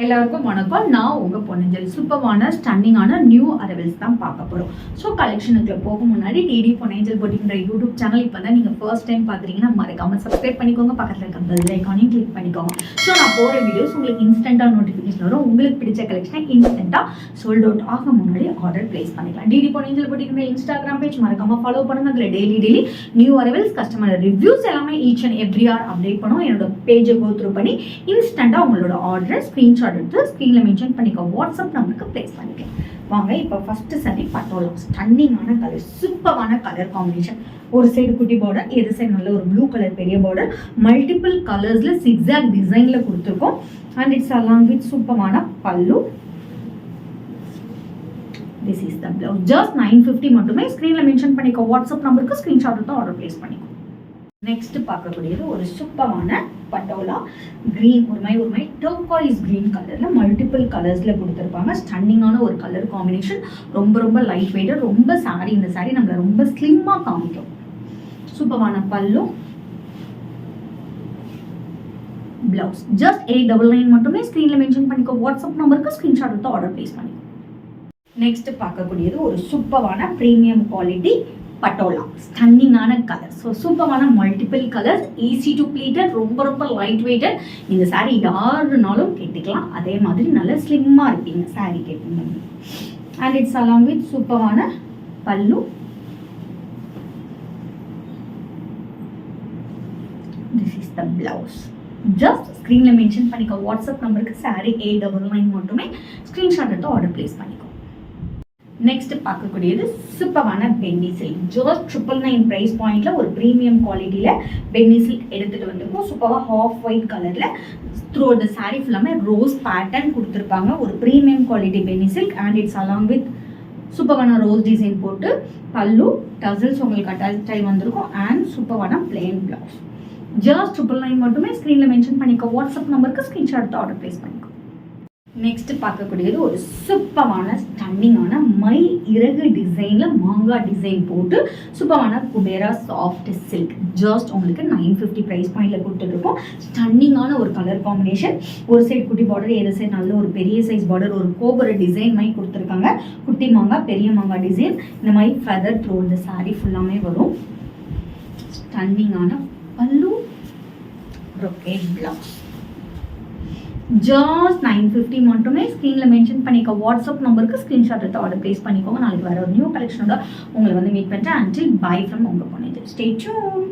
எல்லாருக்கும் வணக்கம். நான் உங்கள் பொன்னஞ்சல். சூப்பரான ஸ்டன்னிங்கான நியூ அரைவல்ஸ் தான் பார்க்க போகிறோம். ஸோ கலெக்ஷனுக்குள்ள போக முன்னாடி டிடி பொன்னஞ்சல் போட்டிங்கிற யூடியூப் சேனல் இப்போ தான் நீங்கள் ஃபர்ஸ்ட் டைம் பார்க்குறீங்கன்னா மறக்காமல் சப்ஸ்கிரைப் பண்ணிக்கோங்க. பக்கத்தில் இருக்க பெல் ஐக்கானையும் கிளிக் பண்ணிக்கோங்க. ஸோ நான் போகிற வீடியோஸ் உங்களுக்கு இன்ஸ்டண்ட்டாக நோட்டிஃபிகேஷன் வரும். உங்களுக்கு பிடிச்ச கலெக்ஷனை இன்ஸ்டண்ட்டாக சோல்ட் அவுட் ஆக முன்னாடி ஆர்டர் பிளேஸ் பண்ணிக்கலாம். டிடி பொன்னஞ்சல் போட்டிங்கிற இன்ஸ்டாகிராம் பேஜ் மறக்காமல் ஃபாலோ பண்ணுங்கள். அதில் daily new arrivals, customer reviews எல்லாமே each and every are update பண்ணுவோம். என்னோட பேஜை கோ த்ரூ பண்ணி இன்ஸ்டண்ட்டாக உங்களோட ஆர்டர் ஸ்க்ரீன்ஷாட் எடுத்து ஸ்க்ரீனில் மென்ஷன் பண்ணிக்கோ. வாட்ஸ்அப் நம்பருக்கு ப்ளேஸ் பண்ணிக்கலாம். வாங்க இப்போ ஃபர்ஸ்ட் சாரி பட்டோலா. ஸ்டன்னிங்கான கலர், சூப்பரான கலர் காம்பினேஷன். ஒரு சைடு குட்டி பார்டர், எது சைடு நல்ல ஒரு ப்ளூ கலர் பெரிய பார்டர், மல்டிபிள் கலர்ஸ்ல சிக்ஸாக் டிசைன்ல கொடுத்துருக்கோம். அண்ட் இட்ஸ் அலாங் வித் சூப்பரான பல்லு. This is the blouse. Just 950 மட்டுமே. ஸ்க்ரீனில் மென்ஷன் பண்ணிக்கோ. வாட்ஸ்அப் நம்பருக்கு ஸ்க்ரீன்ஷாட் எடுத்து ஆர்டர் பிளேஸ் பண்ணிக்கோ. நெக்ஸ்ட் பார்க்கக்கூடியது ஒரு சூப்பரான பட்டோலா கிரீன், ஒரு மாதிரி டர்காய்ஸ் கிரீன் கலர்ல மல்டிபிள் கலர்ஸ்ல கொடுத்துருப்பாங்க. ஸ்டன்னிங்கான ஒரு கலர் காம்பினேஷன். ரொம்ப லைட் வெயிட்டட். ரொம்ப சாரி, இந்த சாரி நம்மள ரொம்ப ஸ்லிம்மா காமிக்கும். சூப்பரான பல்லு, பிளவுஸ். ஜஸ்ட் 899 மட்டுமே. ஸ்க்ரீன்ல மென்ஷன் பண்ணிக்கோ. வாட்ஸ்அப் நம்பருக்கு ஸ்கிரீன்ஷாட் எடுத்து ஆர்டர் பிளேஸ் பண்ணிக்கோ. நெக்ஸ்ட் பார்க்கக்கூடியது ஒரு சூப்பரான பிரீமியம் குவாலிட்டி பட்டோலா. ஸ்டன்னிங்கான கலர். ஸோ சூப்பரான multiple colours, easy to pleated, ரொம்ப லைட் வெயிட்டட். இந்த சாரீ யாருனாலும் கேட்டுக்கலாம். அதே மாதிரி நல்ல ஸ்லிம்மாக இருப்பீங்க சாரீ கேட்டீங்க. அண்ட் இட்ஸ் அலாங் வித் சூப்பரான பல்லு. This is the blouse. Just ஸ்க்ரீனில் மென்ஷன் பண்ணிக்கோ. வாட்ஸ்அப் நம்பருக்கு சாரீ 899 மட்டுமே. ஸ்க்ரீன்ஷாட் எடுத்து ஆர்டர் பிளேஸ் பண்ணிக்கோ. நெக்ஸ்ட் பார்க்கக்கூடியது சூப்பரான பென்னி சில்க். ஜஸ்ட் 999 ப்ரைஸ் பாயிண்ட்ல ஒரு ப்ரீமியம் குவாலிட்டியில பென்னி சில்க் எடுத்துட்டு வந்திருக்கோம். சூப்பராக ஹாஃப் ஒயிட் கலர்ல த்ரூ த சாரீ ஃபுல்லாமே ரோஸ் பேட்டர்ன் கொடுத்துருப்பாங்க. ஒரு premium quality penny silk. And it's along with சூப்பரான ரோஸ் டிசைன் போட்டு பல்லு, டசல்ஸ் உங்களுக்கு அட்டாச் வந்திருக்கும். அண்ட் சூப்பரான பிளெயின் பிளவுஸ். ஜஸ்ட் 999 மட்டுமே. ஸ்க்ரீன்ல மென்ஷன் பண்ணிக்கோ. வாட்ஸ்அப் நம்பருக்கு ஸ்க்ரீன்ஷாட் எடுத்து ஆர்டர் பிளேஸ் பண்ணிக்கோ. நெக்ஸ்ட் பார்க்கக்கூடியது ஒரு சூப்பரான ஸ்டன்னிங்கான மயில் இறகு டிசைன்ல மாங்காய் டிசைன் போட்டு சூப்பரான குபேரா சாஃப்ட் சில்க். ஜஸ்ட் உங்களுக்கு 950 ப்ரைஸ் பாயிண்ட்ல கொடுத்துருக்கோம். ஸ்டன்னிங்கான ஒரு கலர் காம்பினேஷன். ஒரு சைடு குட்டி பார்டர், எது சைடு நல்ல ஒரு பெரிய சைஸ் பார்டர், ஒரு கோபுர டிசைன் மாதிரி கொடுத்துருக்காங்க. குட்டி மாங்காய், பெரிய மாங்காய் டிசைன். இந்த மாதிரி ஃபெதர் த்ரூ இந்த சாரீ ஃபுல்லாமே வரும். ஸ்டன்னிங்கான பல்லு, brocade பிளவுஸ். ஜஸ்ட் 950 மட்டுமே. ஸ்க்ரீனில் மென்ஷன் பண்ணிக்க. வாட்ஸ்அப் நம்பருக்கு ஸ்க்ரீன்ஷாட் எடுத்து ஆர்டர் பிளேஸ் பண்ணிக்கோங்க. நாளைக்கு வர ஒரு நியூ கலெக்ஷனோட உங்களை வந்து மீட் பண்ணுறேன். அண்டில் பை ஃப்ரம் உங்கள் பொன்னஞ்சல். Stay tune.